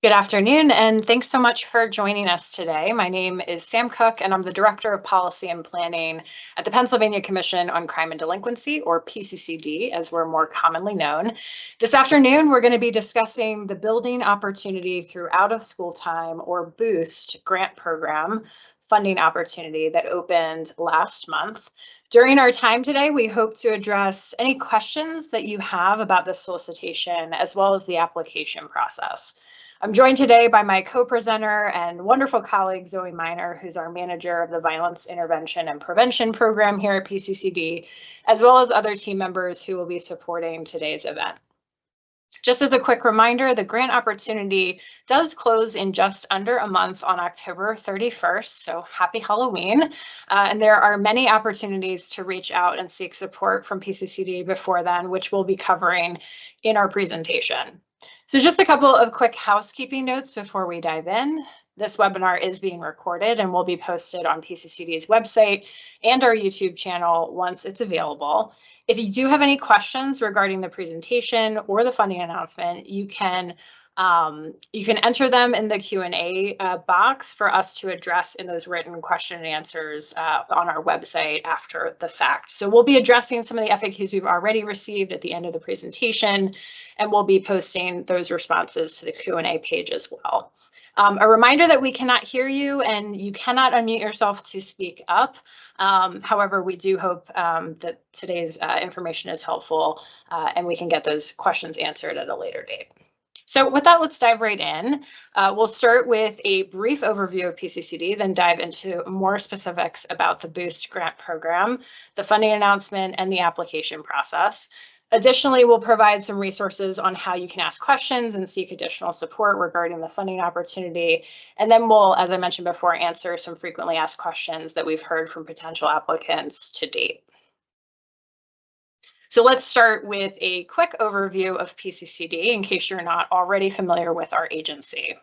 Good afternoon, and thanks so much for joining us today. My name is Sam Cook, and I'm the Director of Policy and Planning at the Pennsylvania Commission on Crime and Delinquency, or PCCD, as we're more commonly known. This afternoon, we're going to be discussing the Building Opportunity Through Out of School Time, or BOOST, grant program funding opportunity that opened last month. During our time today, we hope to address any questions that you have about the solicitation, as well as the application process. I'm joined today by my co-presenter and wonderful colleague, Zoe Miner, who's our manager of the Violence Intervention and Prevention Program here at PCCD, as well as other team members who will be supporting today's event. Just as a quick reminder, the grant opportunity does close in just under a month on October 31st, so happy Halloween. And there are many opportunities to reach out and seek support from PCCD before then, which we'll be covering in our presentation. So just a couple of quick housekeeping notes before we dive in. This webinar is being recorded and will be posted on PCCD's website and our YouTube channel once it's available. If you do have any questions regarding the presentation or the funding announcement, you can enter them in the Q&A box for us to address in those written question and answers on our website after the fact. So we'll be addressing some of the FAQs we've already received at the end of the presentation, and we'll be posting those responses to the Q&A page as well. A reminder that we cannot hear you and you cannot unmute yourself to speak up. However, we do hope that today's information is helpful and we can get those questions answered at a later date. So with that, let's dive right in. We'll start with a brief overview of PCCD, then dive into more specifics about the BOOST grant program, the funding announcement, and the application process. Additionally, we'll provide some resources on how you can ask questions and seek additional support regarding the funding opportunity. And then we'll, as I mentioned before, answer some frequently asked questions that we've heard from potential applicants to date. So let's start with a quick overview of PCCD in case you're not already familiar with our agency.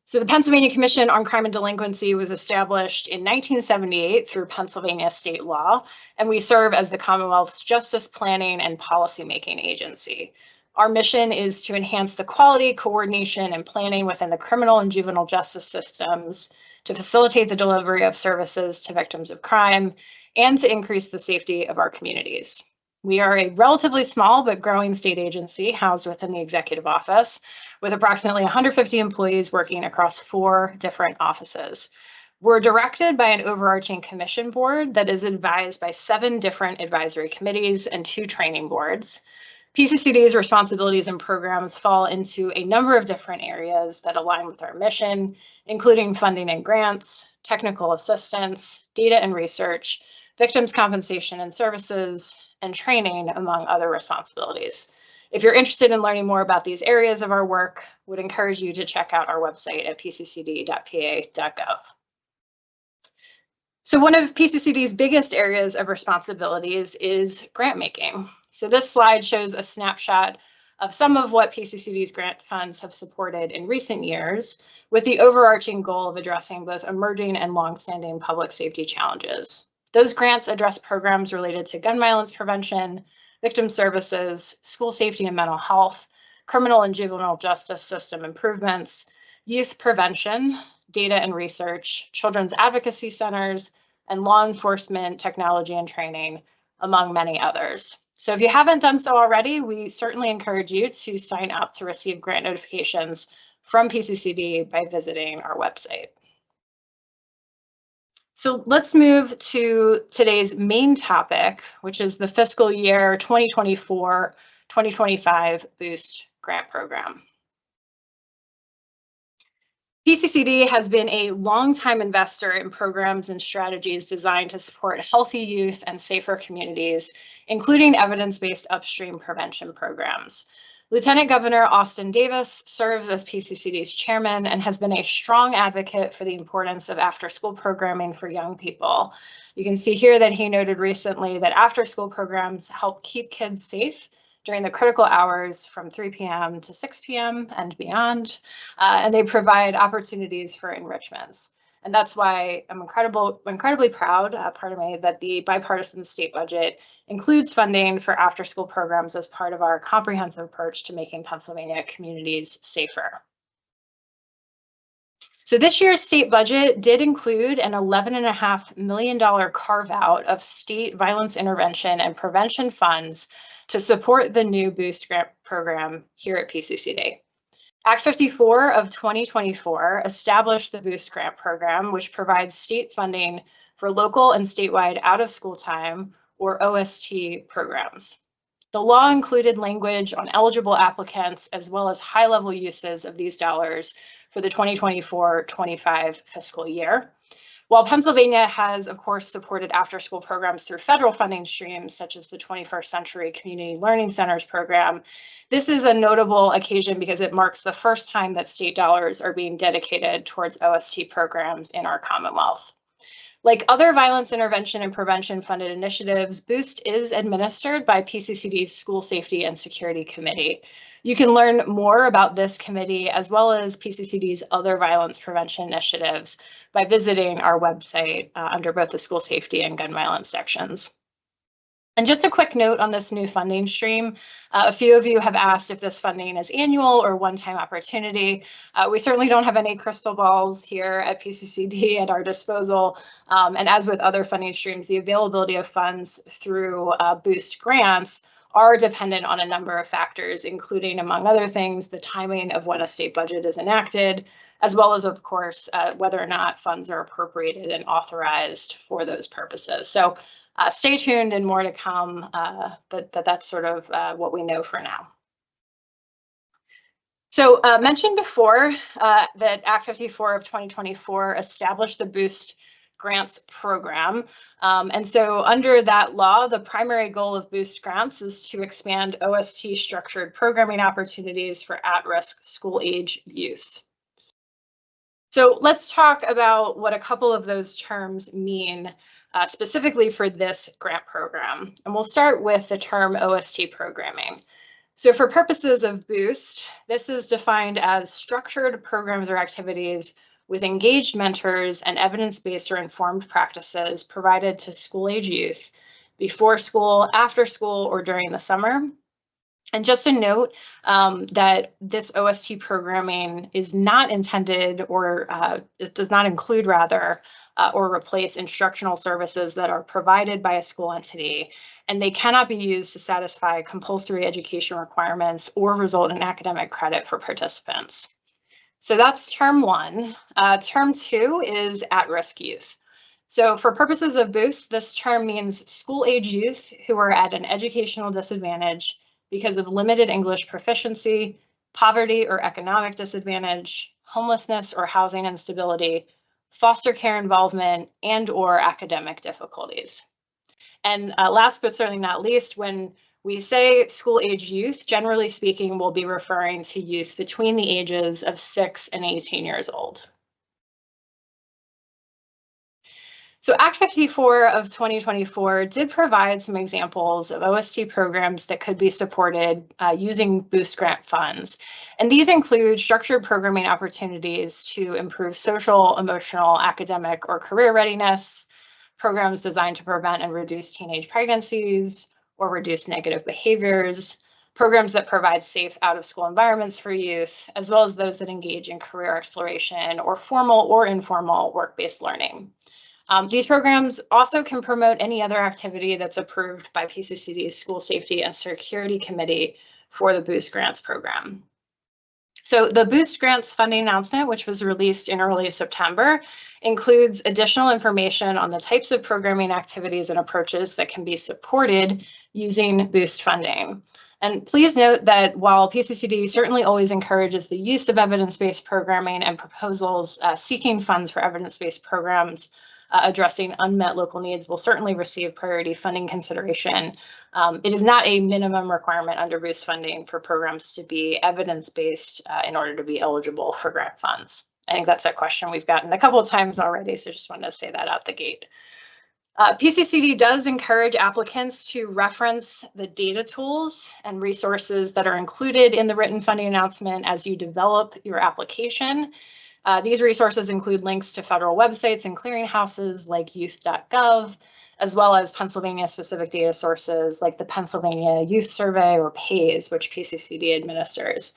So the Pennsylvania Commission on Crime and Delinquency was established in 1978 through Pennsylvania state law, and we serve as the Commonwealth's justice planning and policymaking agency. Our mission is to enhance the quality, coordination, and planning within the criminal and juvenile justice systems, to facilitate the delivery of services to victims of crime, and to increase the safety of our communities. We are a relatively small but growing state agency housed within the executive office with approximately 150 employees working across 4 different offices. We're directed by an overarching commission board that is advised by 7 different advisory committees and 2 training boards. PCCD's responsibilities and programs fall into a number of different areas that align with our mission, including funding and grants, technical assistance, data and research, victims' compensation and services, and training, among other responsibilities. If you're interested in learning more about these areas of our work, would encourage you to check out our website at pccd.pa.gov. So one of PCCD's biggest areas of responsibilities is grant making. So this slide shows a snapshot of some of what PCCD's grant funds have supported in recent years, with the overarching goal of addressing both emerging and longstanding public safety challenges. Those grants address programs related to gun violence prevention, victim services, school safety and mental health, criminal and juvenile justice system improvements, youth prevention, data and research, children's advocacy centers, and law enforcement technology and training, among many others. So if you haven't done so already, we certainly encourage you to sign up to receive grant notifications from PCCD by visiting our website. So let's move to today's main topic, which is the fiscal year 2024-2025 BOOST grant program. PCCD has been a longtime investor in programs and strategies designed to support healthy youth and safer communities, including evidence-based upstream prevention programs. Lieutenant Governor Austin Davis serves as PCCD's chairman and has been a strong advocate for the importance of after-school programming for young people. You can see here that he noted recently that after-school programs help keep kids safe during the critical hours from 3 p.m. to 6 p.m. and beyond, and they provide opportunities for enrichments. And that's why I'm incredibly proud, that the bipartisan state budget includes funding for after-school programs as part of our comprehensive approach to making Pennsylvania communities safer. So this year's state budget did include an $11.5 million carve-out of state violence intervention and prevention funds to support the new Boost Grant program here at PCCD. Act 54 of 2024 established the Boost Grant program, which provides state funding for local and statewide out-of-school time, or OST, programs. The law included language on eligible applicants as well as high-level uses of these dollars for the 2024-25 fiscal year. While Pennsylvania has, of course, supported after-school programs through federal funding streams, such as the 21st Century Community Learning Centers program, this is a notable occasion because it marks the first time that state dollars are being dedicated towards OST programs in our Commonwealth. Like other violence intervention and prevention funded initiatives, Boost is administered by PCCD's School Safety and Security Committee. You can learn more about this committee as well as PCCD's other violence prevention initiatives by visiting our website under both the school safety and gun violence sections. And just a quick note on this new funding stream. A few of you have asked if this funding is annual or one-time opportunity. We certainly don't have any crystal balls here at PCCD at our disposal. And as with other funding streams, the availability of funds through Boost grants are dependent on a number of factors, including, among other things, the timing of when a state budget is enacted, as well as, of course, whether or not funds are appropriated and authorized for those purposes. So stay tuned and more to come, but that's sort of what we know for now. So mentioned before that Act 54 of 2024 established the Boost Grants program. And so under that law, the primary goal of Boost Grants is to expand OST structured programming opportunities for at-risk school-age youth. So let's talk about what a couple of those terms mean specifically for this grant program. And we'll start with the term OST programming. So for purposes of Boost, this is defined as structured programs or activities with engaged mentors and evidence-based or informed practices provided to school-age youth before school, after school, or during the summer. And just a note that this OST programming is not intended, or it does not include rather, or replace instructional services that are provided by a school entity, and they cannot be used to satisfy compulsory education requirements or result in academic credit for participants. So that's term one. Term two is at-risk youth. So for purposes of Boost, this term means school-age youth who are at an educational disadvantage because of limited English proficiency, poverty or economic disadvantage, homelessness or housing instability, foster care involvement, and/or academic difficulties. And last but certainly not least, when we say school-age youth, generally speaking, we'll be referring to youth between the ages of 6 and 18 years old. So Act 54 of 2024 did provide some examples of OST programs that could be supported using Boost Grant funds. And these include structured programming opportunities to improve social, emotional, academic, or career readiness, programs designed to prevent and reduce teenage pregnancies or reduce negative behaviors, programs that provide safe out-of-school environments for youth, as well as those that engage in career exploration or formal or informal work-based learning. These programs also can promote any other activity that's approved by PCCD's School Safety and Security Committee for the Boost Grants program. So the Boost Grants funding announcement, which was released in early September, includes additional information on the types of programming activities and approaches that can be supported using Boost funding. And please note that while PCCD certainly always encourages the use of evidence-based programming and proposals seeking funds for evidence-based programs addressing unmet local needs will certainly receive priority funding consideration. It is not a minimum requirement under Boost funding for programs to be evidence-based in order to be eligible for grant funds. I think that's a question we've gotten a couple of times already, so just wanted to say that out the gate. PCCD does encourage applicants to reference the data tools and resources that are included in the written funding announcement as you develop your application. These resources include links to federal websites and clearinghouses like youth.gov, as well as Pennsylvania-specific data sources like the Pennsylvania Youth Survey or PAYS, which PCCD administers.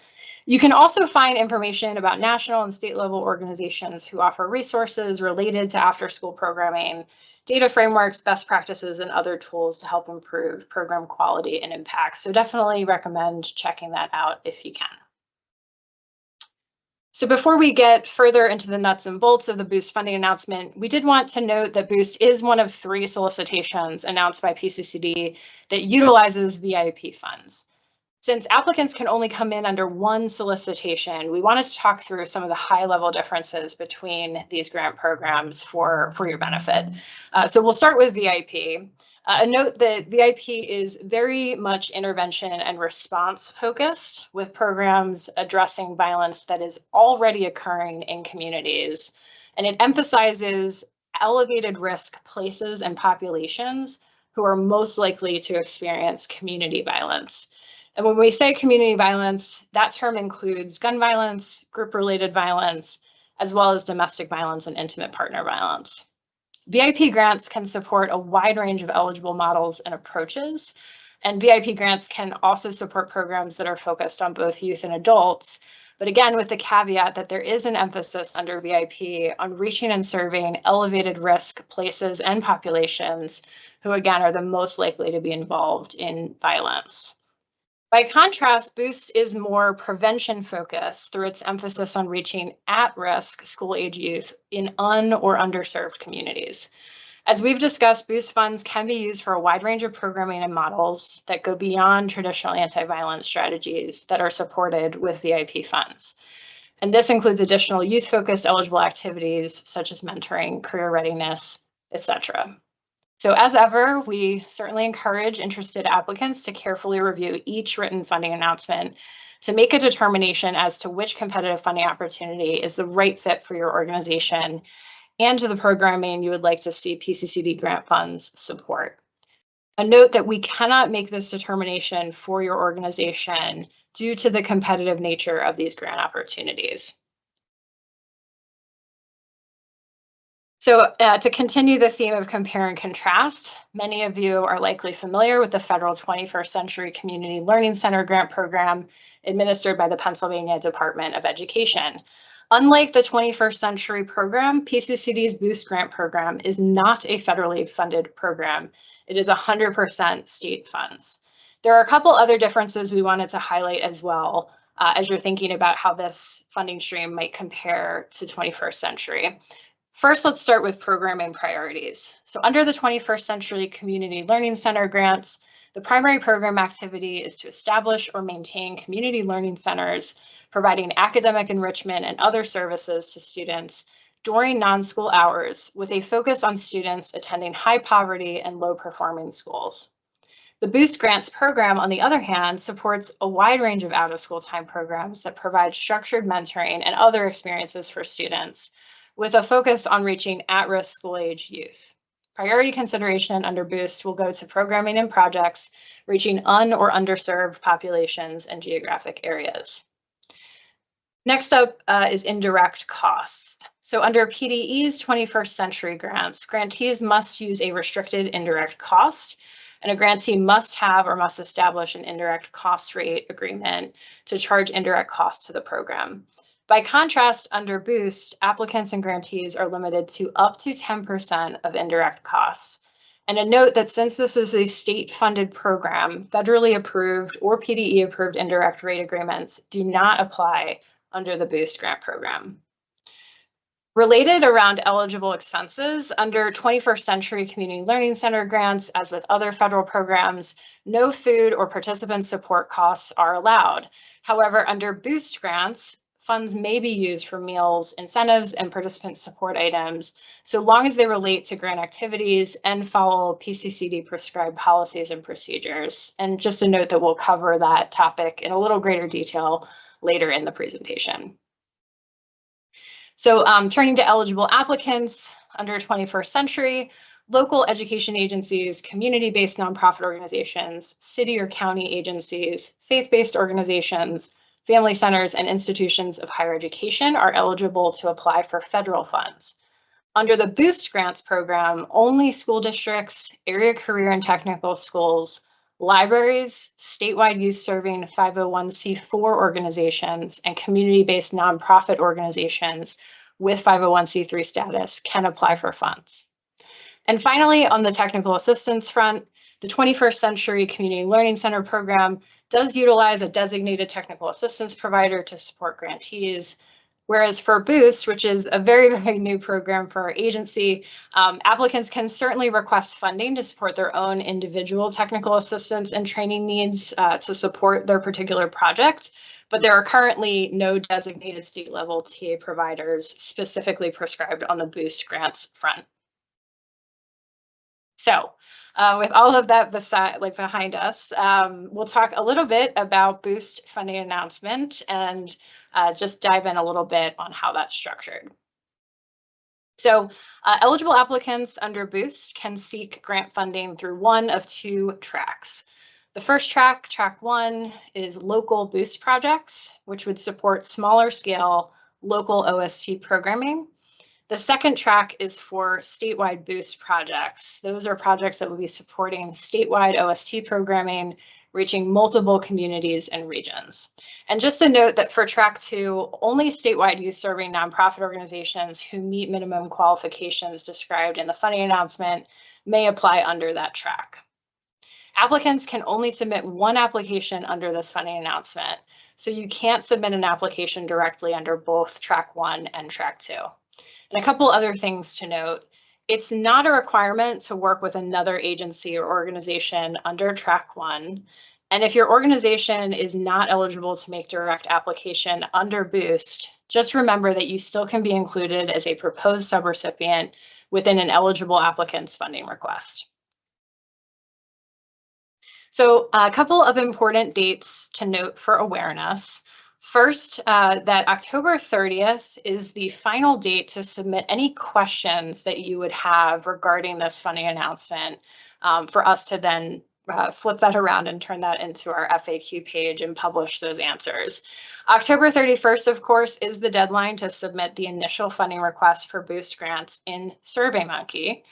You can also find information about national and state level organizations who offer resources related to after-school programming, data frameworks, best practices, and other tools to help improve program quality and impact. So definitely recommend checking that out if you can. So before we get further into the nuts and bolts of the Boost funding announcement, we did want to note that Boost is one of 3 solicitations announced by PCCD that utilizes VIP funds. Since applicants can only come in under 1 solicitation, we wanted to talk through some of the high-level differences between these grant programs for your benefit. So we'll start with VIP. A note that VIP is very much intervention and response focused, with programs addressing violence that is already occurring in communities. And it emphasizes elevated risk places and populations who are most likely to experience community violence. And when we say community violence, that term includes gun violence, group-related violence, as well as domestic violence and intimate partner violence. VIP grants can support a wide range of eligible models and approaches, and VIP grants can also support programs that are focused on both youth and adults, but again, with the caveat that there is an emphasis under VIP on reaching and serving elevated risk places and populations who, again, are the most likely to be involved in violence. By contrast, Boost is more prevention focused through its emphasis on reaching at-risk school-age youth in or underserved communities. As we've discussed, Boost funds can be used for a wide range of programming and models that go beyond traditional anti-violence strategies that are supported with VIP funds. And this includes additional youth-focused eligible activities such as mentoring, career readiness, etc. So as ever, we certainly encourage interested applicants to carefully review each written funding announcement to make a determination as to which competitive funding opportunity is the right fit for your organization and to the programming you would like to see PCCD grant funds support. A note that we cannot make this determination for your organization due to the competitive nature of these grant opportunities. So to continue the theme of compare and contrast, many of you are likely familiar with the federal 21st Century Community Learning Center grant program administered by the Pennsylvania Department of Education. Unlike the 21st Century program, PCCD's Boost grant program is not a federally funded program. It is 100% state funds. There are a couple other differences we wanted to highlight as well as you're thinking about how this funding stream might compare to 21st Century. First, let's start with programming priorities. So under the 21st Century Community Learning Center grants, the primary program activity is to establish or maintain community learning centers, providing academic enrichment and other services to students during non-school hours with a focus on students attending high poverty and low performing schools. The Boost Grants program, on the other hand, supports a wide range of out-of-school time programs that provide structured mentoring and other experiences for students, with a focus on reaching at-risk school-age youth. Priority consideration under Boost will go to programming and projects reaching or underserved populations and geographic areas. Next up is indirect costs. So under PDE's 21st Century grants, grantees must use a restricted indirect cost, and a grantee must have or must establish an indirect cost rate agreement to charge indirect costs to the program. By contrast, under Boost, applicants and grantees are limited to up to 10% of indirect costs. And a note that since this is a state-funded program, federally approved or PDE-approved indirect rate agreements do not apply under the Boost grant program. Related around eligible expenses, under 21st Century Community Learning Center grants, as with other federal programs, no food or participant support costs are allowed. However, under Boost grants, funds may be used for meals, incentives, and participant support items, so long as they relate to grant activities and follow PCCD prescribed policies and procedures. And just a note that we'll cover that topic in a little greater detail later in the presentation. So turning to eligible applicants under 21st Century, local education agencies, community-based nonprofit organizations, city or county agencies, faith-based organizations, family centers, and institutions of higher education are eligible to apply for federal funds. Under the Boost Grants program, only school districts, area career and technical schools, libraries, statewide youth-serving 501c4 organizations, and community-based nonprofit organizations with 501c3 status can apply for funds. And finally, on the technical assistance front, the 21st Century Community Learning Center program does utilize a designated technical assistance provider to support grantees. Whereas for Boost, which is a very new program for our agency, applicants can certainly request funding to support their own individual technical assistance and training needs to support their particular project. But there are currently no designated state level TA providers specifically prescribed on the Boost grants front. So with all of that behind us, we'll talk a little bit about Boost funding announcement and just dive in a little bit on how that's structured. So eligible applicants under Boost can seek grant funding through one of two tracks. The first track, track 1, is local Boost projects, which would support smaller scale local OST programming. The second track is for statewide Boost projects. Those are projects that will be supporting statewide OST programming, reaching multiple communities and regions. And just a note that for track 2, only statewide youth-serving nonprofit organizations who meet minimum qualifications described in the funding announcement may apply under that track. Applicants can only submit one application under this funding announcement, so you can't submit an application directly under both track 1 and track 2. And a couple other things to note. It's not a requirement to work with another agency or organization under track 1. And if your organization is not eligible to make direct application under Boost, just remember that you still can be included as a proposed subrecipient within an eligible applicant's funding request. So a couple of important dates to note for awareness. First, that October 30th is the final date to submit any questions that you would have regarding this funding announcement for us to then flip that around and turn that into our FAQ page and publish those answers. October 31st, of course, is the deadline to submit the initial funding request for Boost grants in SurveyMonkey.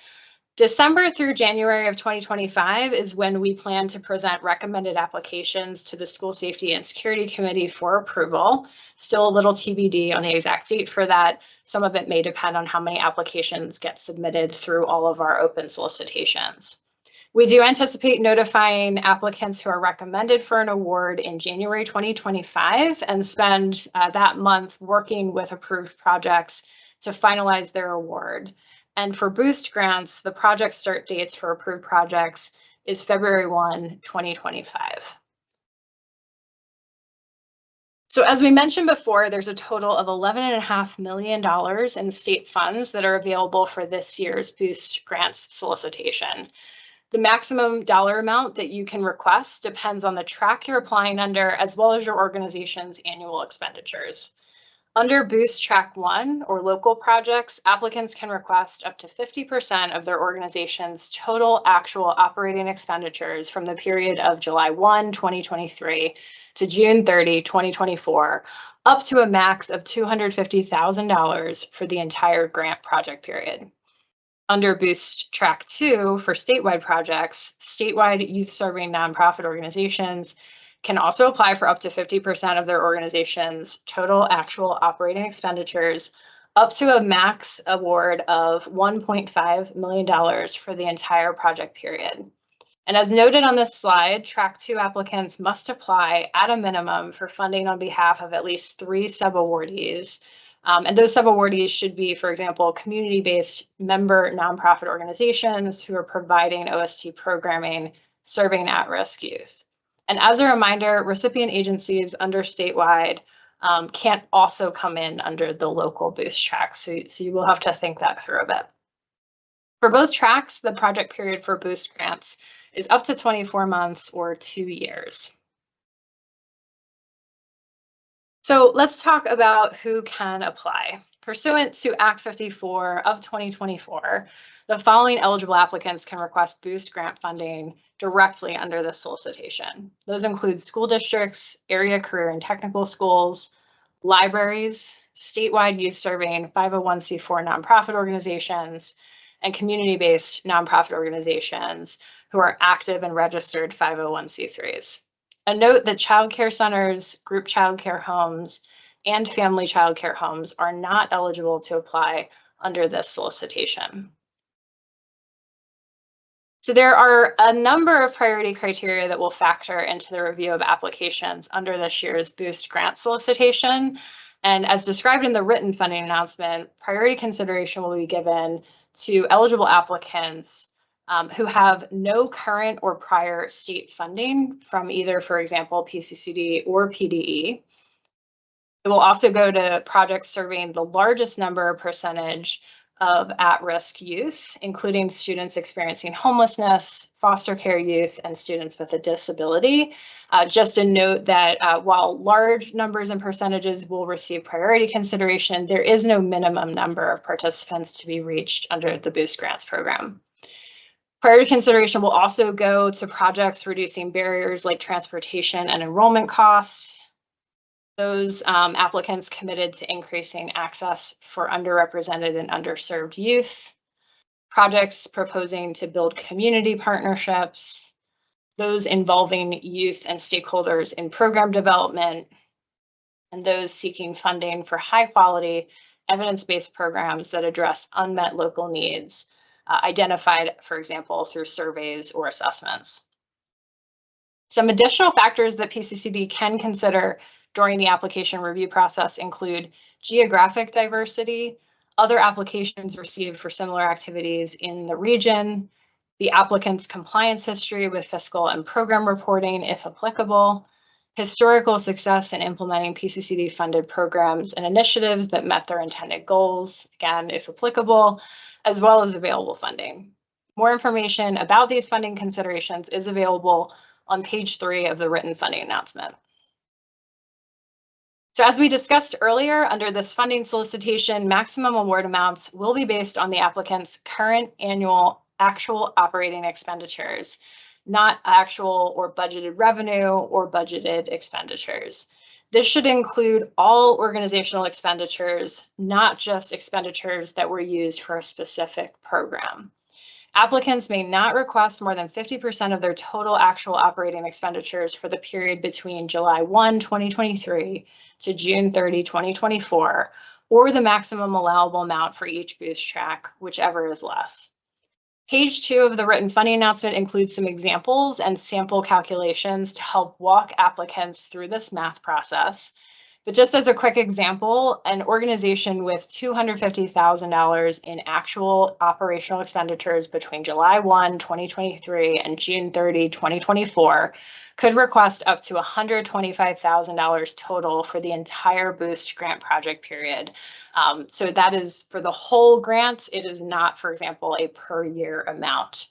December through January of 2025 is when we plan to present recommended applications to the School Safety and Security Committee for approval. Still a little TBD on the exact date for that. Some of it may depend on how many applications get submitted through all of our open solicitations. We do anticipate notifying applicants who are recommended for an award in January 2025 and spend that month working with approved projects to finalize their award. And for Boost grants, the project start dates for approved projects is February 1, 2025. So as we mentioned before, there's a total of $11.5 million in state funds that are available for this year's Boost grants solicitation. The maximum dollar amount that you can request depends on the track you're applying under, as well as your organization's annual expenditures. Under Boost Track 1 or local projects, applicants can request up to 50% of their organization's total actual operating expenditures from the period of July 1, 2023 to June 30, 2024, up to a max of $250,000 for the entire grant project period. Under Boost Track 2 for statewide projects, statewide youth-serving nonprofit organizations can also apply for up to 50% of their organization's total actual operating expenditures, up to a max award of $1.5 million for the entire project period. And as noted on this slide, Track 2 applicants must apply at a minimum for funding on behalf of at least 3 subawardees. And those subawardees should be, for example, community-based member nonprofit organizations who are providing OST programming serving at-risk youth. And as a reminder, recipient agencies under statewide can't also come in under the local Boost track. So you will have to think that through a bit. For both tracks, the project period for Boost grants is up to 24 months or 2 years. So let's talk about who can apply. Pursuant to Act 54 of 2024, the following eligible applicants can request Boost grant funding directly under the solicitation. Those include school districts, area career and technical schools, libraries, statewide youth-serving 501c4 nonprofit organizations, and community-based nonprofit organizations who are active and registered 501c3s. A note that child care centers, group child care homes, and family child care homes are not eligible to apply under this solicitation. So there are a number of priority criteria that will factor into the review of applications under this year's Boost grant solicitation. And as described in the written funding announcement, priority consideration will be given to eligible applicants who have no current or prior state funding from either, for example, PCCD or PDE. It will also go to projects serving the largest number or percentage of at-risk youth, including students experiencing homelessness, foster care youth, and students with a disability. Just a note that while large numbers and percentages will receive priority consideration, there is no minimum number of participants to be reached under the Boost Grants program. Priority consideration will also go to projects reducing barriers like transportation and enrollment costs. Those applicants committed to increasing access for underrepresented and underserved youth, projects proposing to build community partnerships, those involving youth and stakeholders in program development, and those seeking funding for high-quality, evidence-based programs that address unmet local needs, identified, for example, through surveys or assessments. Some additional factors that PCCD can consider during the application review process include geographic diversity, other applications received for similar activities in the region, the applicant's compliance history with fiscal and program reporting, if applicable, historical success in implementing PCCD funded programs and initiatives that met their intended goals, again, if applicable, as well as available funding. More information about these funding considerations is available on page 3 of the written funding announcement. So as we discussed earlier, under this funding solicitation, maximum award amounts will be based on the applicant's current annual actual operating expenditures, not actual or budgeted revenue or budgeted expenditures. This should include all organizational expenditures, not just expenditures that were used for a specific program. Applicants may not request more than 50% of their total actual operating expenditures for the period between July 1, 2023 to June 30, 2024, or the maximum allowable amount for each boost track, whichever is less. Page 2 of the written funding announcement includes some examples and sample calculations to help walk applicants through this math process. But just as a quick example, an organization with $250,000 in actual operational expenditures between July 1, 2023 and June 30, 2024 could request up to $125,000 total for the entire Boost grant project period. So that is for the whole grant. It is not, for example, a per year amount.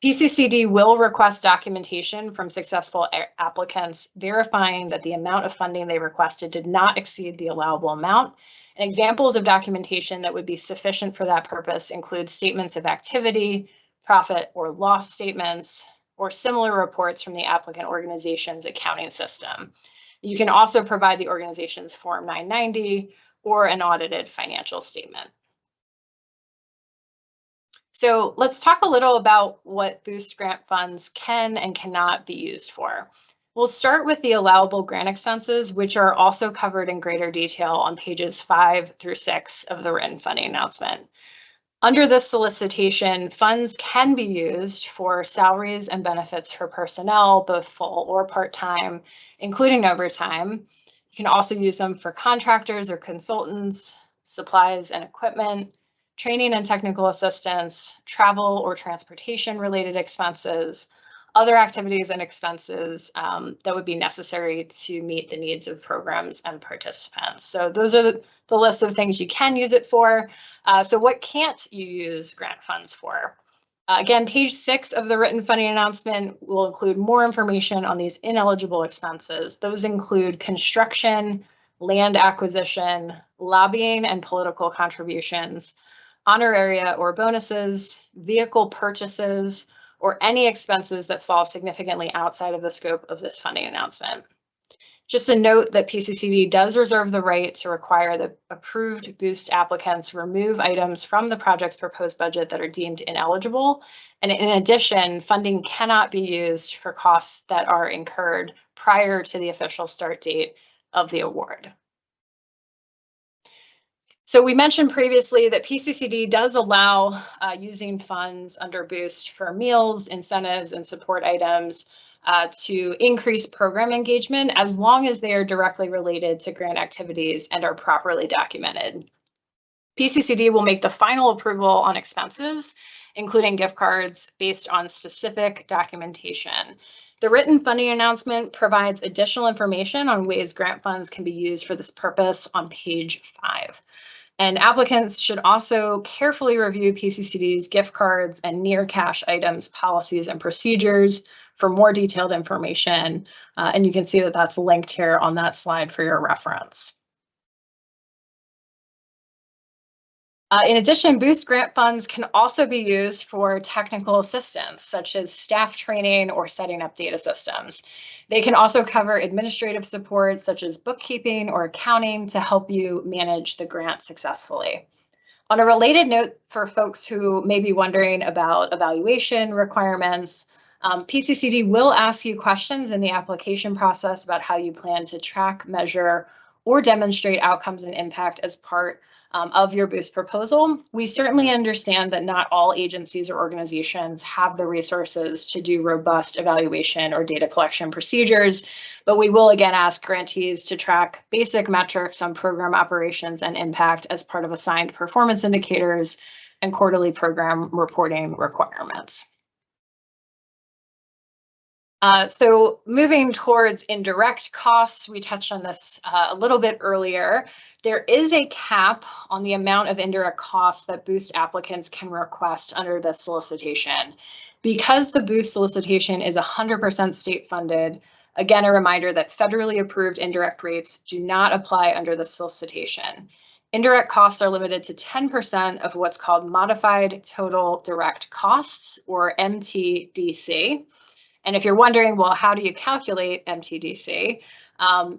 PCCD will request documentation from successful applicants verifying that the amount of funding they requested did not exceed the allowable amount. And examples of documentation that would be sufficient for that purpose include statements of activity, profit or loss statements, or similar reports from the applicant organization's accounting system. You can also provide the organization's Form 990 or an audited financial statement. So let's talk a little about what Boost grant funds can and cannot be used for. We'll start with the allowable grant expenses, which are also covered in greater detail on pages 5 through 6 of the written funding announcement. Under this solicitation, funds can be used for salaries and benefits for personnel, both full or part-time, including overtime. You can also use them for contractors or consultants, supplies and equipment, training and technical assistance, travel or transportation related expenses, other activities and expenses that would be necessary to meet the needs of programs and participants. So those are the list of things you can use it for. So what can't you use grant funds for? Again, page 6 of the written funding announcement will include more information on these ineligible expenses. Those include construction, land acquisition, lobbying and political contributions, honoraria or bonuses, vehicle purchases, or any expenses that fall significantly outside of the scope of this funding announcement. Just a note that PCCD does reserve the right to require the approved boost applicants remove items from the project's proposed budget that are deemed ineligible. And in addition, funding cannot be used for costs that are incurred prior to the official start date of the award. So we mentioned previously that PCCD does allow using funds under boost for meals, incentives, and support items to increase program engagement as long as they are directly related to grant activities and are properly documented. PCCD will make the final approval on expenses, including gift cards, based on specific documentation. The written funding announcement provides additional information on ways grant funds can be used for this purpose on page 5. And applicants should also carefully review PCCD's gift cards and near cash items, policies, and procedures for more detailed information. And you can see that that's linked here on that slide for your reference. In addition, boost grant funds can also be used for technical assistance, such as staff training or setting up data systems. They can also cover administrative support, such as bookkeeping or accounting, to help you manage the grant successfully. On a related note, for folks who may be wondering about evaluation requirements, PCCD will ask you questions in the application process about how you plan to track, measure, or demonstrate outcomes and impact as part of your boost proposal. We certainly understand that not all agencies or organizations have the resources to do robust evaluation or data collection procedures, but we will again ask grantees to track basic metrics on program operations and impact as part of assigned performance indicators and quarterly program reporting requirements. So moving towards indirect costs, we touched on this a little bit earlier. There is a cap on the amount of indirect costs that boost applicants can request under this solicitation. Because the boost solicitation is 100% state funded, again, a reminder that federally approved indirect rates do not apply under the solicitation. Indirect costs are limited to 10% of what's called modified total direct costs, or MTDC. And if you're wondering, well, how do you calculate MTDC?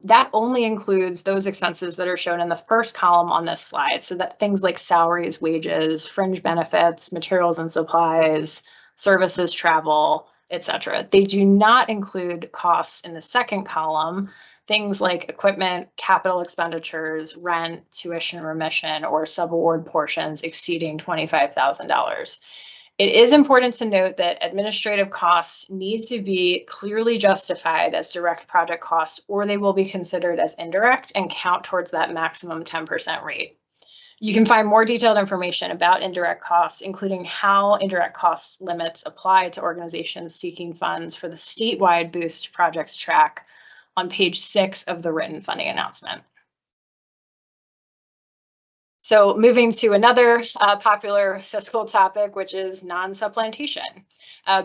That only includes those expenses that are shown in the first column on this slide. So that things like salaries, wages, fringe benefits, materials and supplies, services, travel, etc. They do not include costs in the second column, things like equipment, capital expenditures, rent, tuition remission, or subaward portions exceeding $25,000. It is important to note that administrative costs need to be clearly justified as direct project costs, or they will be considered as indirect and count towards that maximum 10% rate. You can find more detailed information about indirect costs, including how indirect cost limits apply to organizations seeking funds for the statewide boost projects track on page 6 of the written funding announcement. So moving to another popular fiscal topic, which is non-supplantation.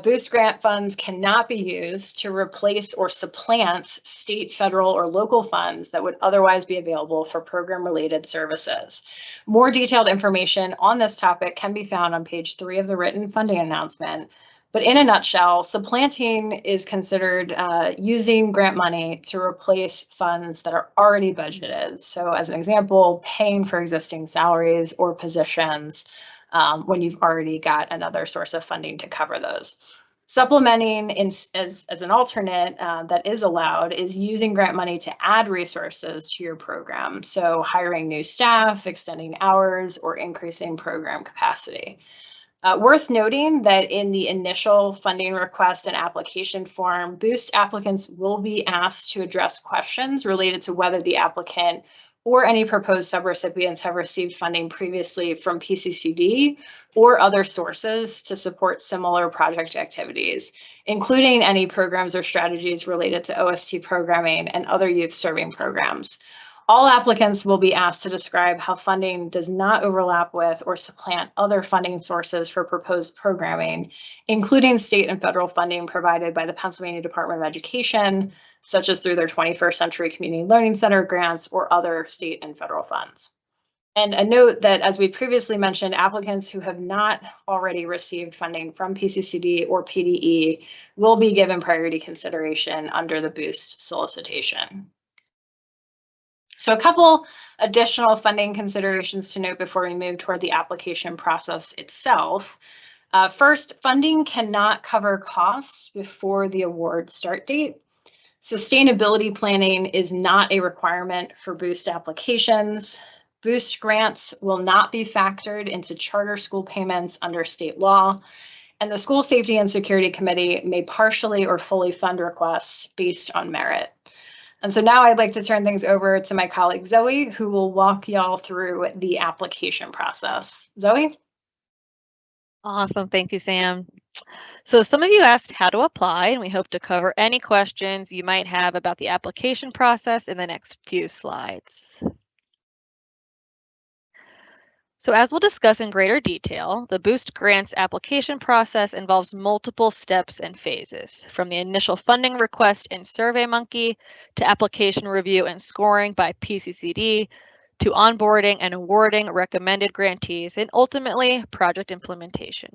Boost grant funds cannot be used to replace or supplant state, federal, or local funds that would otherwise be available for program-related services. More detailed information on this topic can be found on page 3 of the written funding announcement. But in a nutshell, supplanting is considered using grant money to replace funds that are already budgeted. So as an example, paying for existing salaries or positions when you've already got another source of funding to cover those. Supplementing as an alternate that is allowed is using grant money to add resources to your program. So hiring new staff, extending hours, or increasing program capacity. Worth noting that in the initial funding request and application form, boost applicants will be asked to address questions related to whether the applicant or any proposed subrecipients have received funding previously from PCCD or other sources to support similar project activities, including any programs or strategies related to OST programming and other youth serving programs. All applicants will be asked to describe how funding does not overlap with or supplant other funding sources for proposed programming, including state and federal funding provided by the Pennsylvania Department of Education, such as through their 21st Century Community Learning Center grants or other state and federal funds. And a note that, as we previously mentioned, applicants who have not already received funding from PCCD or PDE will be given priority consideration under the boost solicitation. So a couple additional funding considerations to note before we move toward the application process itself. First, funding cannot cover costs before the award start date. Sustainability planning is not a requirement for BOOST applications. BOOST grants will not be factored into charter school payments under state law, and the School Safety and Security Committee may partially or fully fund requests based on merit. And so now I'd like to turn things over to my colleague Zoe, who will walk y'all through the application process. Zoe? Awesome. Thank you, Sam. So some of you asked how to apply, and we hope to cover any questions you might have about the application process in the next few slides. So as we'll discuss in greater detail, the BOOST grants application process involves multiple steps and phases, from the initial funding request in SurveyMonkey to application review and scoring by PCCD to onboarding and awarding recommended grantees and ultimately project implementation.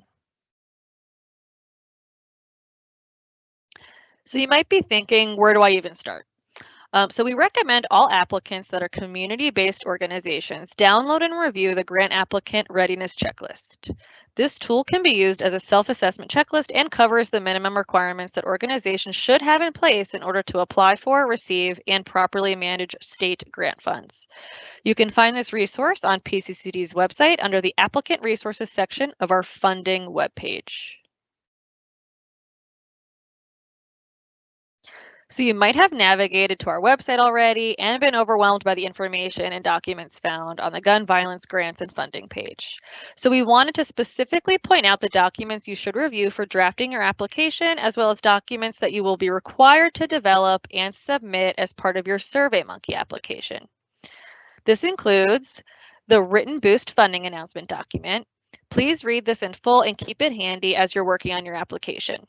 So you might be thinking, where do I even start? So we recommend all applicants that are community-based organizations download and review the Grant Applicant Readiness Checklist. This tool can be used as a self-assessment checklist and covers the minimum requirements that organizations should have in place in order to apply for, receive, and properly manage state grant funds. You can find this resource on PCCD's website under the Applicant Resources section of our funding webpage. So you might have navigated to our website already and been overwhelmed by the information and documents found on the Gun Violence Grants and Funding page. So we wanted to specifically point out the documents you should review for drafting your application, as well as documents that you will be required to develop and submit as part of your SurveyMonkey application. This includes the written BOOST funding announcement document. Please read this in full and keep it handy as you're working on your application.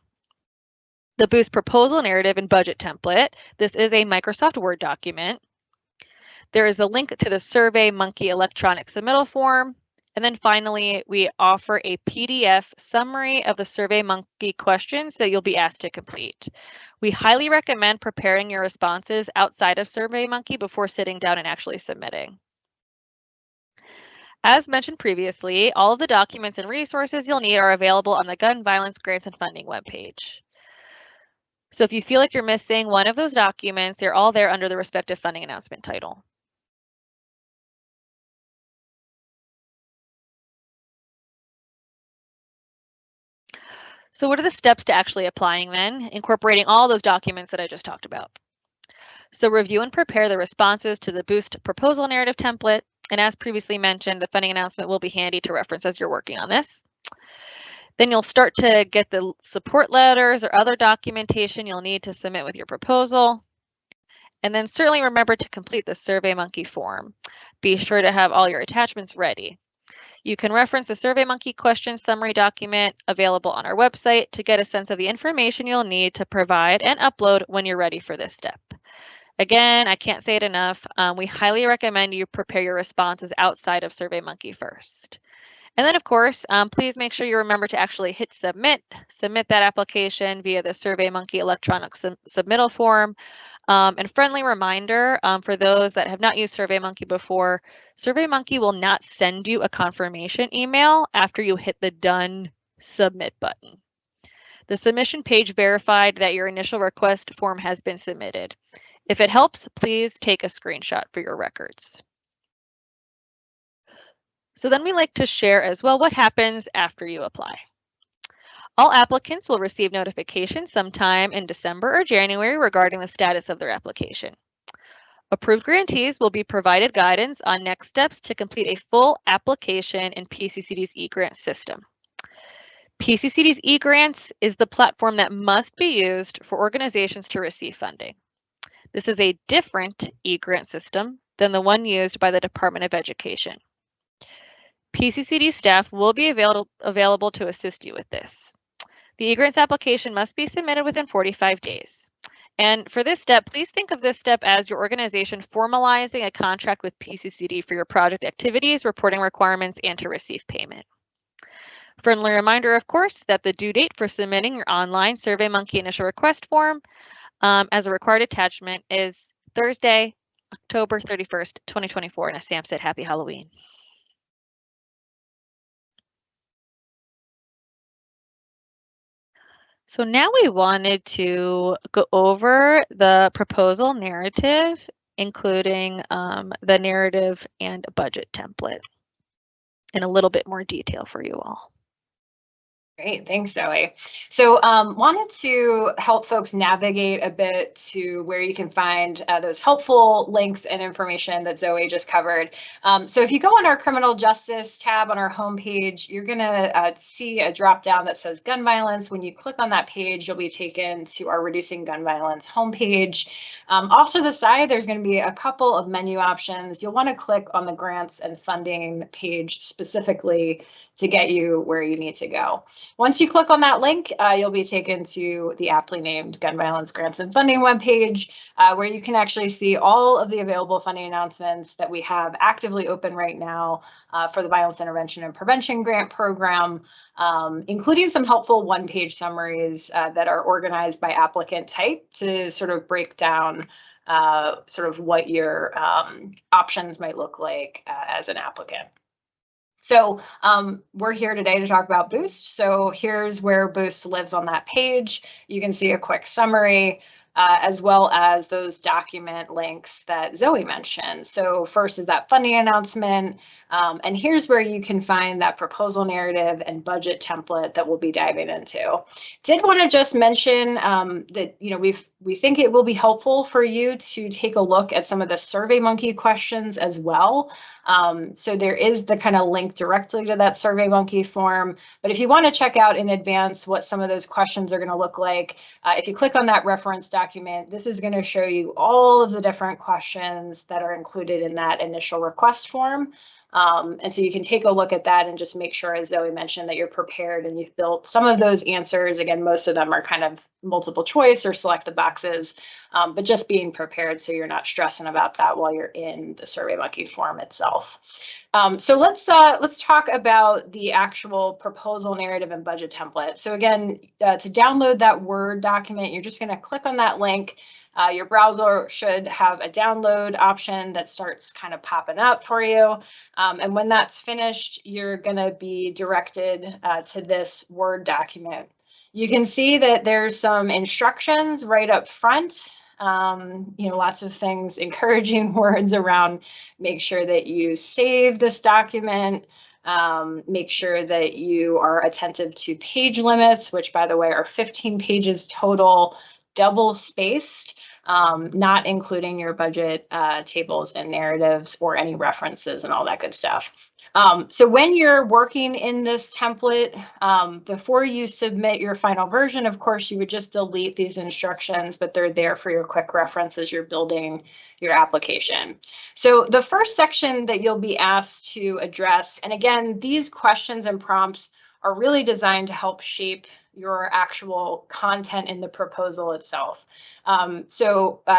The BOOST proposal narrative and budget template. This is a Microsoft Word document. There is a link to the SurveyMonkey electronic submittal form. And then finally, we offer a PDF summary of the SurveyMonkey questions that you'll be asked to complete. We highly recommend preparing your responses outside of SurveyMonkey before sitting down and actually submitting. As mentioned previously, all of the documents and resources you'll need are available on the Gun Violence Grants and Funding webpage. So if you feel like you're missing one of those documents, they're all there under the respective funding announcement title. So what are the steps to actually applying then, incorporating all those documents that I just talked about? So review and prepare the responses to the BOOST proposal narrative template. And as previously mentioned, the funding announcement will be handy to reference as you're working on this. Then you'll start to get the support letters or other documentation you'll need to submit with your proposal. And then certainly remember to complete the SurveyMonkey form. Be sure to have all your attachments ready. You can reference the SurveyMonkey question summary document available on our website to get a sense of the information you'll need to provide and upload when you're ready for this step. Again, I can't say it enough. We highly recommend you prepare your responses outside of SurveyMonkey first. And then, of course, please make sure you remember to actually hit submit that application via the SurveyMonkey electronic submittal form. And friendly reminder for those that have not used SurveyMonkey before, SurveyMonkey will not send you a confirmation email after you hit the Done Submit button. The submission page verified that your initial request form has been submitted. If it helps, please take a screenshot for your records. So then we like to share as well what happens after you apply. All applicants will receive notification sometime in December or January regarding the status of their application. Approved grantees will be provided guidance on next steps to complete a full application in PCCD's eGrant system. PCCD's eGrants is the platform that must be used for organizations to receive funding. This is a different eGrant system than the one used by the Department of Education. PCCD staff will be available to assist you with this. The eGrants application must be submitted within 45 days. And for this step, please think of this step as your organization formalizing a contract with PCCD for your project activities, reporting requirements, and to receive payment. Friendly reminder, of course, that the due date for submitting your online SurveyMonkey initial request form as a required attachment is Thursday, October 31st, 2024. And as Sam said, happy Halloween. So now we wanted to go over the proposal narrative, including the narrative and budget template in a little bit more detail for you all. Great, thanks, Zoe. So wanted to help folks navigate a bit to where you can find those helpful links and information that Zoe just covered. So if you go on our criminal justice tab on our homepage, you're going to see a drop down that says gun violence. When you click on that page, you'll be taken to our Reducing Gun Violence homepage. Off to the side, there's going to be a couple of menu options. You'll want to click on the grants and funding page specifically to get you where you need to go. Once you click on that link, you'll be taken to the aptly named Gun Violence Grants and Funding webpage, where you can actually see all of the available funding announcements that we have actively open right now for the Violence Intervention and Prevention Grant Program, including some helpful one-page summaries that are organized by applicant type to sort of break down sort of what your options might look like as an applicant. So we're here today to talk about Boost. So here's where Boost lives on that page. You can see a quick summary as well as those document links that Zoe mentioned. So first is that funding announcement. And here's where you can find that proposal narrative and budget template that we'll be diving into. Did want to just mention that we think it will be helpful for you to take a look at some of the SurveyMonkey questions as well. So there is the kind of link directly to that SurveyMonkey form. But if you want to check out in advance what some of those questions are going to look like, if you click on that reference document, this is going to show you all of the different questions that are included in that initial request form. And so you can take a look at that and just make sure, as Zoe mentioned, that you're prepared and you've built some of those answers. Again, most of them are kind of multiple choice or select the boxes, but just being prepared so you're not stressing about that while you're in the SurveyMonkey form itself. So let's talk about the actual proposal narrative and budget template. So again, to download that Word document, you're just going to click on that link. Your browser should have a download option that starts kind of popping up for you. And when that's finished, you're going to be directed to this Word document. You can see that there's some instructions right up front. Lots of things, encouraging words around make sure that you save this document, make sure that you are attentive to page limits, which by the way are 15 pages total, double spaced, not including your budget tables and narratives or any references and all that good stuff. So when you're working in this template, before you submit your final version, of course, you would just delete these instructions, but they're there for your quick reference as you're building your application. So the first section that you'll be asked to address, and again, these questions and prompts are really designed to help shape your actual content in the proposal itself.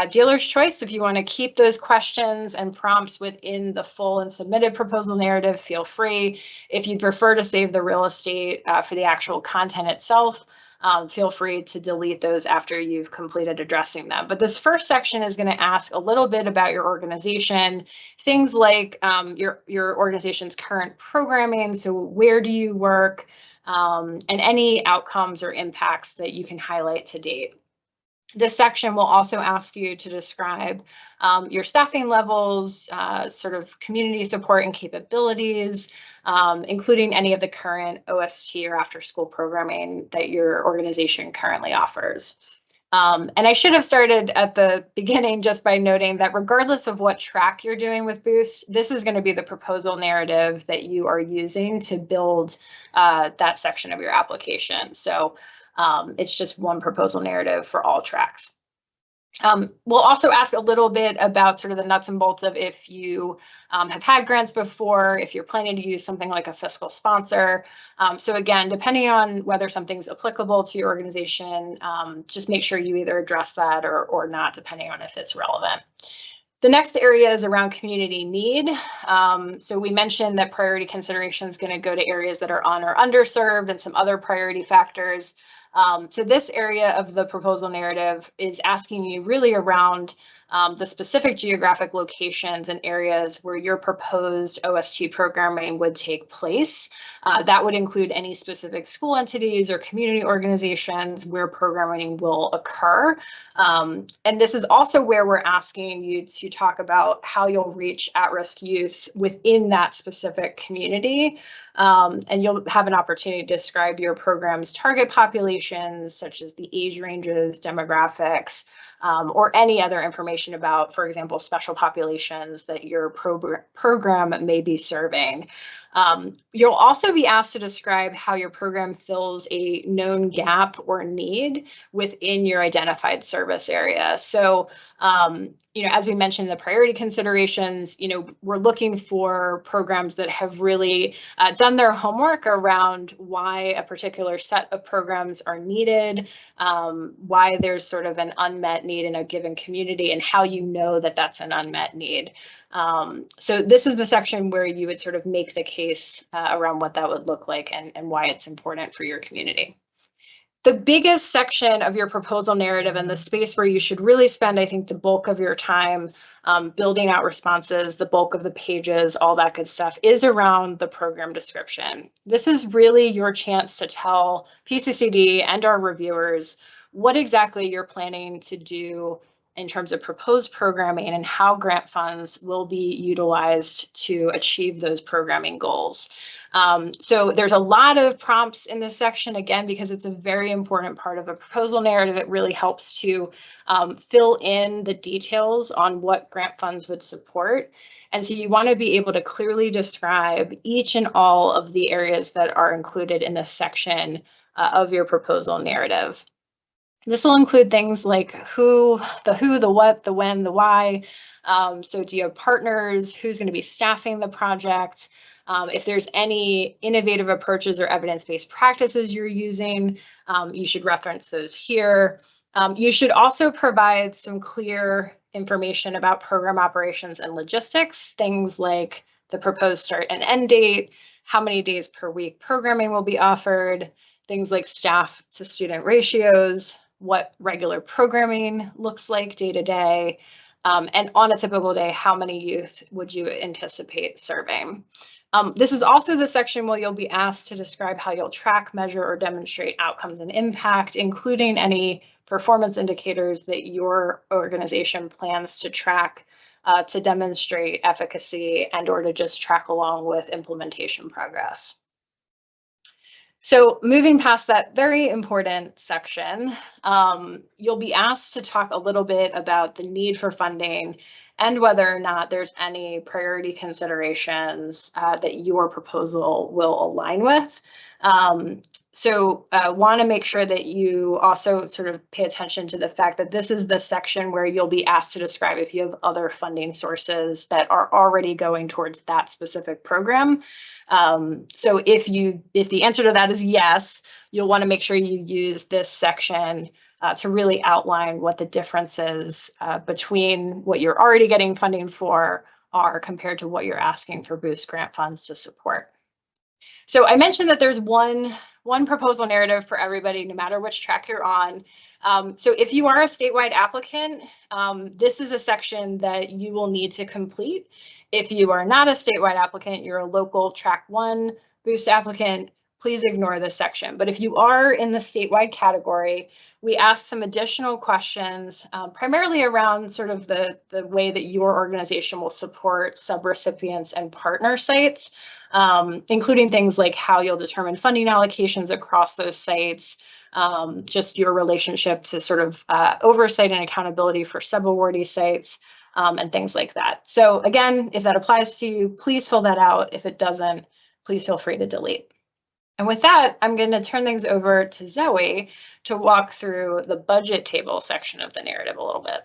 Dealer's choice, if you want to keep those questions and prompts within the full and submitted proposal narrative, feel free. If you prefer to save the real estate for the actual content itself, feel free to delete those after you've completed addressing them. But this first section is going to ask a little bit about your organization, things like your organization's current programming, so where do you work, and any outcomes or impacts that you can highlight to date. This section will also ask you to describe your staffing levels, sort of community support and capabilities, including any of the current OST or after-school programming that your organization currently offers. And I should have started at the beginning just by noting that regardless of what track you're doing with Boost, this is going to be the proposal narrative that you are using to build that section of your application. So it's just one proposal narrative for all tracks. We'll also ask a little bit about sort of the nuts and bolts of if you have had grants before, if you're planning to use something like a fiscal sponsor. So again, depending on whether something's applicable to your organization, just make sure you either address that or not, depending on if it's relevant. The next area is around community need. So we mentioned that priority consideration is going to go to areas that are un- or underserved and some other priority factors. So this area of the proposal narrative is asking you really around the specific geographic locations and areas where your proposed OST programming would take place. That would include any specific school entities or community organizations where programming will occur. And this is also where we're asking you to talk about how you'll reach at-risk youth within that specific community. And you'll have an opportunity to describe your program's target populations, such as the age ranges, demographics, or any other information about, for example, special populations that your program may be serving. You'll also be asked to describe how your program fills a known gap or need within your identified service area. So, as we mentioned in the priority considerations, we're looking for programs that have really done their homework around why a particular set of programs are needed, why there's sort of an unmet need in a given community, and how you know that that's an unmet need. So this is the section where you would sort of make the case around what that would look like and why it's important for your community. The biggest section of your proposal narrative and the space where you should really spend, I think, the bulk of your time building out responses, the bulk of the pages, all that good stuff, is around the program description. This is really your chance to tell PCCD and our reviewers what exactly you're planning to do in terms of proposed programming and how grant funds will be utilized to achieve those programming goals. So there's a lot of prompts in this section, again, because it's a very important part of a proposal narrative. It really helps to fill in the details on what grant funds would support. And so you want to be able to clearly describe each and all of the areas that are included in this section of your proposal narrative. This will include things like the what, the when, the why. So do you have partners? Who's going to be staffing the project? If there's any innovative approaches or evidence-based practices you're using, you should reference those here. You should also provide some clear information about program operations and logistics, things like the proposed start and end date, how many days per week programming will be offered, things like staff to student ratios, what regular programming looks like day to day, and on a typical day, how many youth would you anticipate serving? This is also the section where you'll be asked to describe how you'll track, measure, or demonstrate outcomes and impact, including any performance indicators that your organization plans to track to demonstrate efficacy and or to just track along with implementation progress. So moving past that very important section, you'll be asked to talk a little bit about the need for funding and whether or not there's any priority considerations that your proposal will align with. So want to make sure that you also sort of pay attention to the fact that this is the section where you'll be asked to describe if you have other funding sources that are already going towards that specific program. So if the answer to that is yes, you'll want to make sure you use this section to really outline what the differences between what you're already getting funding for are compared to what you're asking for boost grant funds to support. So I mentioned that there's one proposal narrative for everybody, no matter which track you're on. So if you are a statewide applicant, this is a section that you will need to complete. If you are not a statewide applicant, you're a local track 1 boost applicant, please ignore this section. But if you are in the statewide category, we asked some additional questions, primarily around sort of the way that your organization will support subrecipients and partner sites, including things like how you'll determine funding allocations across those sites, just your relationship to sort of oversight and accountability for subawardee sites, and things like that. So again, if that applies to you, please fill that out. If it doesn't, please feel free to delete. And with that, I'm going to turn things over to Zoe to walk through the budget table section of the narrative a little bit.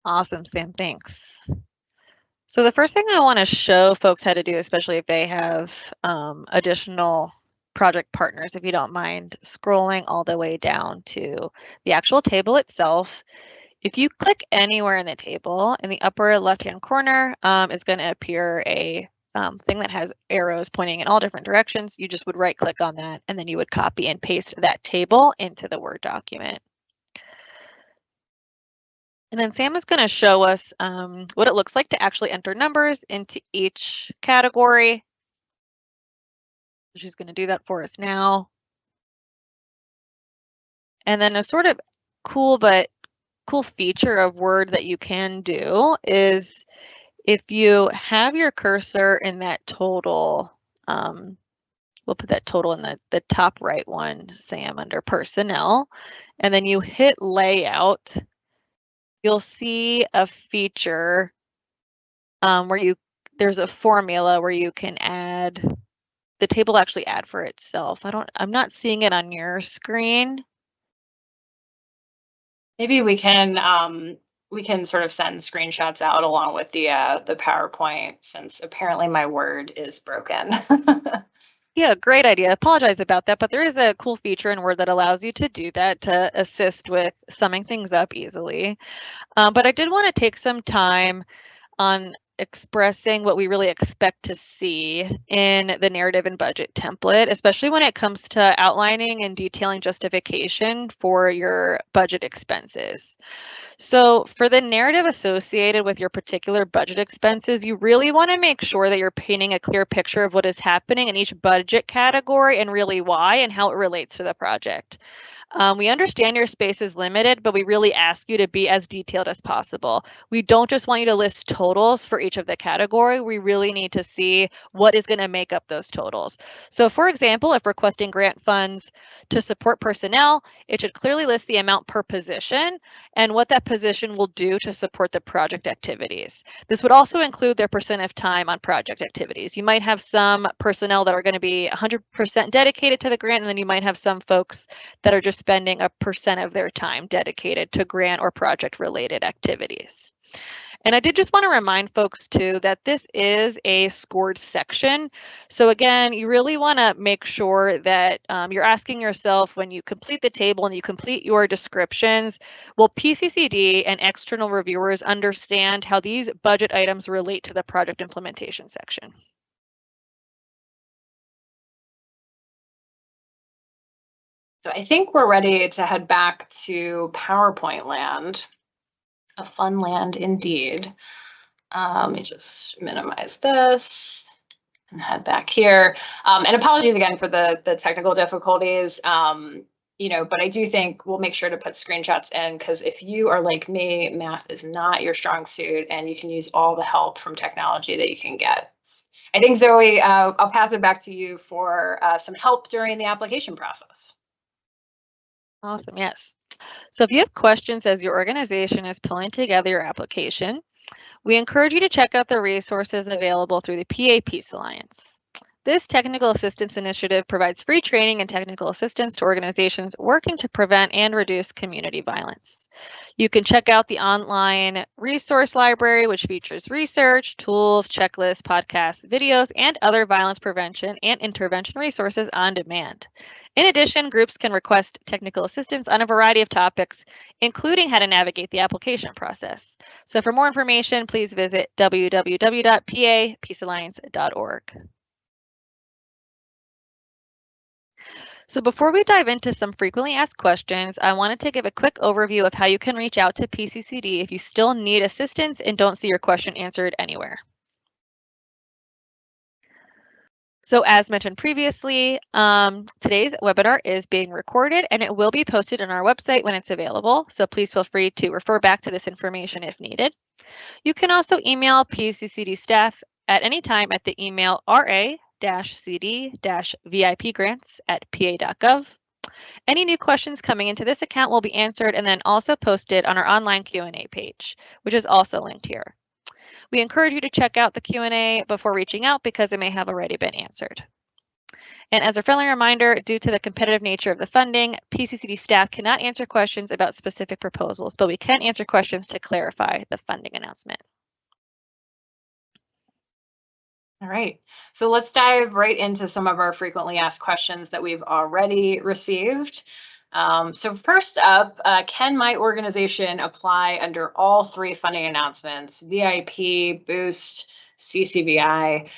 Awesome, Sam, thanks. So the first thing I want to show folks how to do, especially if they have additional project partners, if you don't mind scrolling all the way down to the actual table itself. If you click anywhere in the table, in the upper left-hand corner, is going to appear a thing that has arrows pointing in all different directions. You just would right-click on that, and then you would copy and paste that table into the Word document. And then Sam is going to show us what it looks like to actually enter numbers into each category. She's going to do that for us now. And then a sort of cool feature of Word that you can do is if you have your cursor in that total, we'll put that total in the top right one, Sam, under personnel, and then you hit layout, you'll see a feature where there's a formula where you can add, the table actually add for itself. I'm not seeing it on your screen. Maybe we can sort of send screenshots out along with the PowerPoint, since apparently my Word is broken. Yeah, great idea. Apologize about that, but there is a cool feature in Word that allows you to do that to assist with summing things up easily. But I did want to take some time on expressing what we really expect to see in the narrative and budget template, especially when it comes to outlining and detailing justification for your budget expenses. So for the narrative associated with your particular budget expenses, you really want to make sure that you're painting a clear picture of what is happening in each budget category and really why and how it relates to the project. We understand your space is limited, but we really ask you to be as detailed as possible. We don't just want you to list totals for each of the category. We really need to see what is going to make up those totals. So for example, if requesting grant funds to support personnel, it should clearly list the amount per position and what that position will do to support the project activities. This would also include their percent of time on project activities. You might have some personnel that are going to be 100% dedicated to the grant, and then you might have some folks that are just spending a percent of their time dedicated to grant or project related activities. And I did just want to remind folks too that this is a scored section. So again, you really want to make sure that you're asking yourself when you complete the table and you complete your descriptions, will PCCD and external reviewers understand how these budget items relate to the project implementation section? So I think we're ready to head back to PowerPoint land. A fun land indeed. Let me just minimize this and head back here. And apologies again for the technical difficulties. But I do think we'll make sure to put screenshots in, because if you are like me, math is not your strong suit, and you can use all the help from technology that you can get. I think, Zoe, I'll pass it back to you for some help during the application process. Awesome, yes. So if you have questions as your organization is pulling together your application, we encourage you to check out the resources available through the PA Peace Alliance. This technical assistance initiative provides free training and technical assistance to organizations working to prevent and reduce community violence. You can check out the online resource library, which features research, tools, checklists, podcasts, videos, and other violence prevention and intervention resources on demand. In addition, groups can request technical assistance on a variety of topics, including how to navigate the application process. So for more information, please visit www.papeacealliance.org. So before we dive into some frequently asked questions, I wanted to give a quick overview of how you can reach out to PCCD if you still need assistance and don't see your question answered anywhere. So as mentioned previously, today's webinar is being recorded and it will be posted on our website when it's available. So please feel free to refer back to this information if needed. You can also email PCCD staff at any time at the email ra-cd-vipgrants@pa.gov. Any new questions coming into this account will be answered and then also posted on our online Q&A page, which is also linked here. We encourage you to check out the Q&A before reaching out because it may have already been answered. And as a friendly reminder, due to the competitive nature of the funding, PCCD staff cannot answer questions about specific proposals, but we can answer questions to clarify the funding announcement. All right, so let's dive right into some of our frequently asked questions that we've already received. So first up, can my organization apply under all three funding announcements, VIP, Boost, CCVI?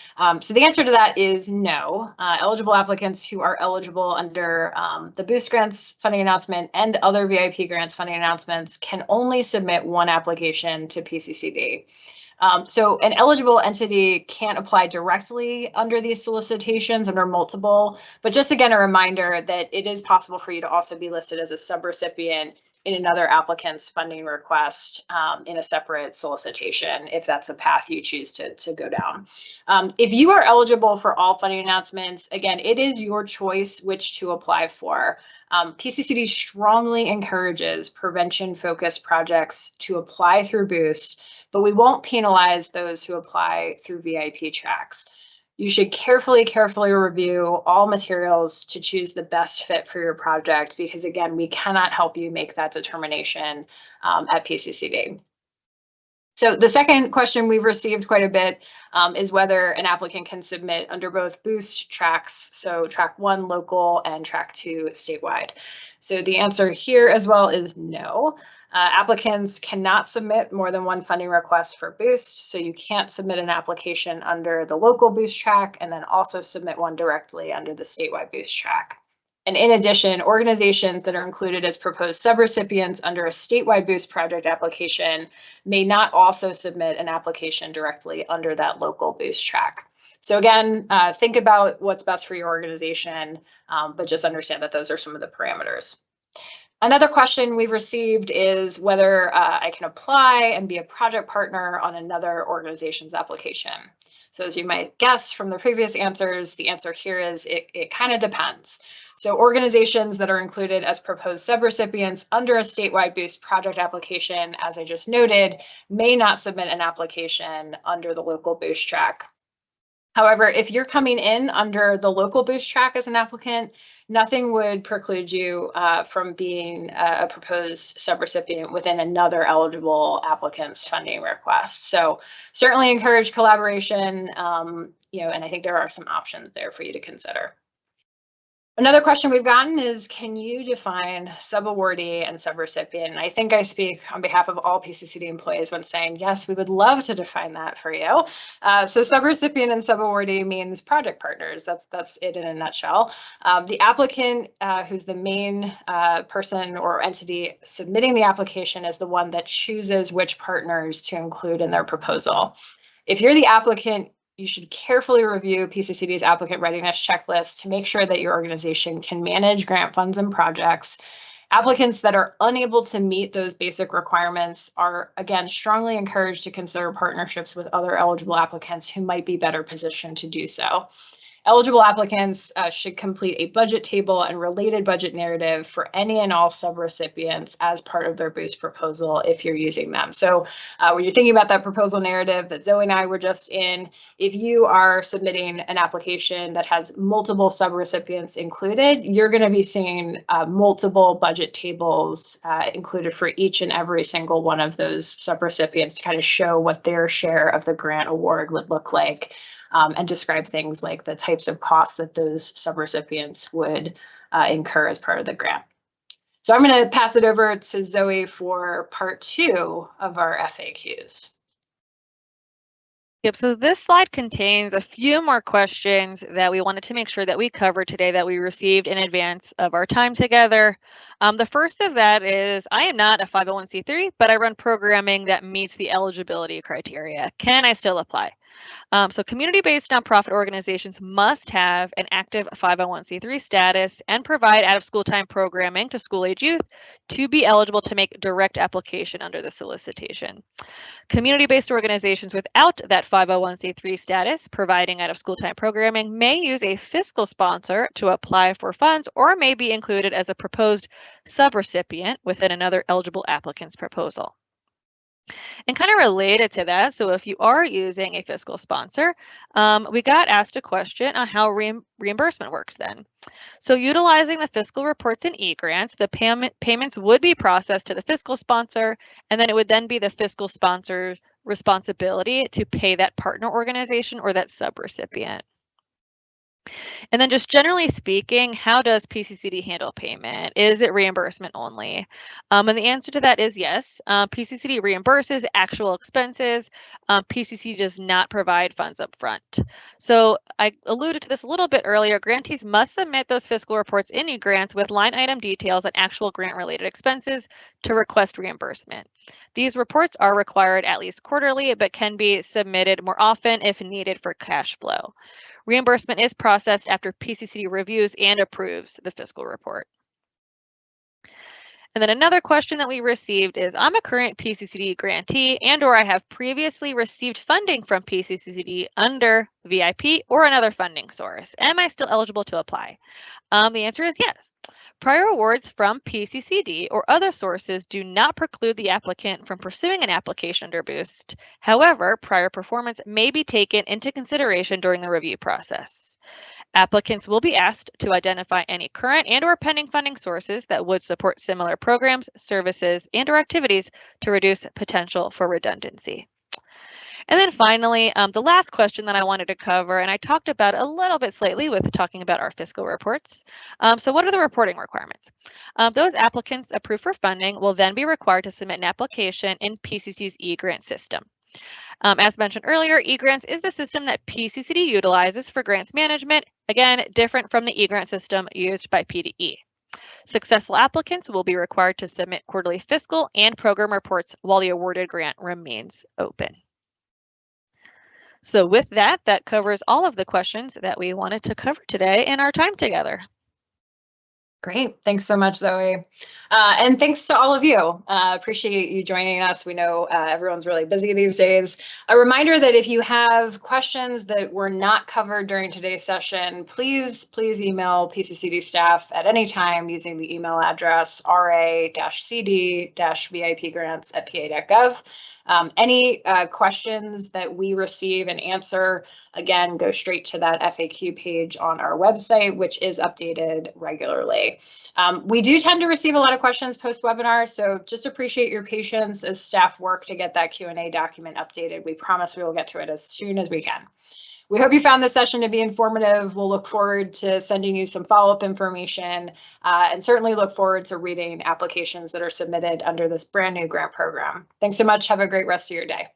So the answer to that is no. Eligible applicants who are eligible under the Boost Grants funding announcement and other VIP grants funding announcements can only submit one application to PCCD. So an eligible entity can't apply directly under these solicitations under multiple, but just again, a reminder that it is possible for you to also be listed as a subrecipient in another applicant's funding request in a separate solicitation, if that's a path you choose to go down. If you are eligible for all funding announcements, again, it is your choice which to apply for. PCCD strongly encourages prevention-focused projects to apply through Boost, but we won't penalize those who apply through VIP tracks. You should carefully review all materials to choose the best fit for your project, because again, we cannot help you make that determination at PCCD. So the second question we've received quite a bit is whether an applicant can submit under both Boost tracks, so track 1 local and track 2 statewide. So the answer here as well is no. Applicants cannot submit more than one funding request for Boost, so you can't submit an application under the local Boost track and then also submit one directly under the statewide Boost track. And in addition, organizations that are included as proposed subrecipients under a statewide Boost project application may not also submit an application directly under that local Boost track. So again, think about what's best for your organization, but just understand that those are some of the parameters. Another question we've received is whether I can apply and be a project partner on another organization's application. So as you might guess from the previous answers, the answer here is it kind of depends. So organizations that are included as proposed subrecipients under a statewide Boost project application, as I just noted, may not submit an application under the local Boost track. However, if you're coming in under the local Boost track as an applicant, nothing would preclude you from being a proposed subrecipient within another eligible applicant's funding request. So certainly encourage collaboration, and I think there are some options there for you to consider. Another question we've gotten is, can you define subawardee and subrecipient? And I think I speak on behalf of all PCCD employees when saying, yes, we would love to define that for you. So subrecipient and subawardee means project partners. That's it in a nutshell. The applicant, who's the main person or entity submitting the application, is the one that chooses which partners to include in their proposal. If you're the applicant, you should carefully review PCCD's applicant readiness checklist to make sure that your organization can manage grant funds and projects. Applicants that are unable to meet those basic requirements are, again, strongly encouraged to consider partnerships with other eligible applicants who might be better positioned to do so. Eligible applicants should complete a budget table and related budget narrative for any and all subrecipients as part of their Boost proposal if you're using them. So when you're thinking about that proposal narrative that Zoe and I were just in, if you are submitting an application that has multiple subrecipients included, you're going to be seeing multiple budget tables included for each and every single one of those subrecipients to kind of show what their share of the grant award would look like. And describe things like the types of costs that those subrecipients would incur as part of the grant. So I'm going to pass it over to Zoe for part 2 of our FAQs. Yep, so this slide contains a few more questions that we wanted to make sure that we covered today that we received in advance of our time together. The first of that is, I am not a 501c3, but I run programming that meets the eligibility criteria. Can I still apply? So community-based nonprofit organizations must have an active 501c3 status and provide out-of-school time programming to school-age youth to be eligible to make direct application under the solicitation. Community-based organizations without that 501c3 status providing out-of-school time programming may use a fiscal sponsor to apply for funds or may be included as a proposed subrecipient within another eligible applicant's proposal. And kind of related to that, so if you are using a fiscal sponsor, we got asked a question on how reimbursement works then. So utilizing the fiscal reports and e-grants, the payments would be processed to the fiscal sponsor, and then it would then be the fiscal sponsor's responsibility to pay that partner organization or that subrecipient. And then just generally speaking, how does PCCD handle payment? Is it reimbursement only? And the answer to that is yes. PCCD reimburses actual expenses. PCCD does not provide funds up front. So I alluded to this a little bit earlier. Grantees must submit those fiscal reports in e-grants with line item details on actual grant-related expenses to request reimbursement. These reports are required at least quarterly, but can be submitted more often if needed for cash flow. Reimbursement is processed after PCCD reviews and approves the fiscal report. And then another question that we received is, I'm a current PCCD grantee and/or I have previously received funding from PCCD under VIP or another funding source. Am I still eligible to apply? The answer is yes. Prior awards from PCCD or other sources do not preclude the applicant from pursuing an application under Boost. However, prior performance may be taken into consideration during the review process. Applicants will be asked to identify any current and/or pending funding sources that would support similar programs, services, and/or activities to reduce potential for redundancy. And then finally, the last question that I wanted to cover, and I talked about a little bit slightly with talking about our fiscal reports. So what are the reporting requirements? Those applicants approved for funding will then be required to submit an application in PCC's e-grant system. As mentioned earlier, e-grants is the system that PCCD utilizes for grants management, again, different from the e-grant system used by PDE. Successful applicants will be required to submit quarterly fiscal and program reports while the awarded grant remains open. So with that, that covers all of the questions that we wanted to cover today in our time together. Great. Thanks so much, Zoe. And thanks to all of you. Appreciate you joining us. We know everyone's really busy these days. A reminder that if you have questions that were not covered during today's session, please email PCCD staff at any time using the email address ra-cd-vipgrants@pa.gov. Any questions that we receive and answer, again, go straight to that FAQ page on our website, which is updated regularly. We do tend to receive a lot of questions post-webinar, so just appreciate your patience as staff work to get that Q&A document updated. We promise we will get to it as soon as we can. We hope you found this session to be informative. We'll look forward to sending you some follow-up information and certainly look forward to reading applications that are submitted under this brand new grant program. Thanks so much. Have a great rest of your day.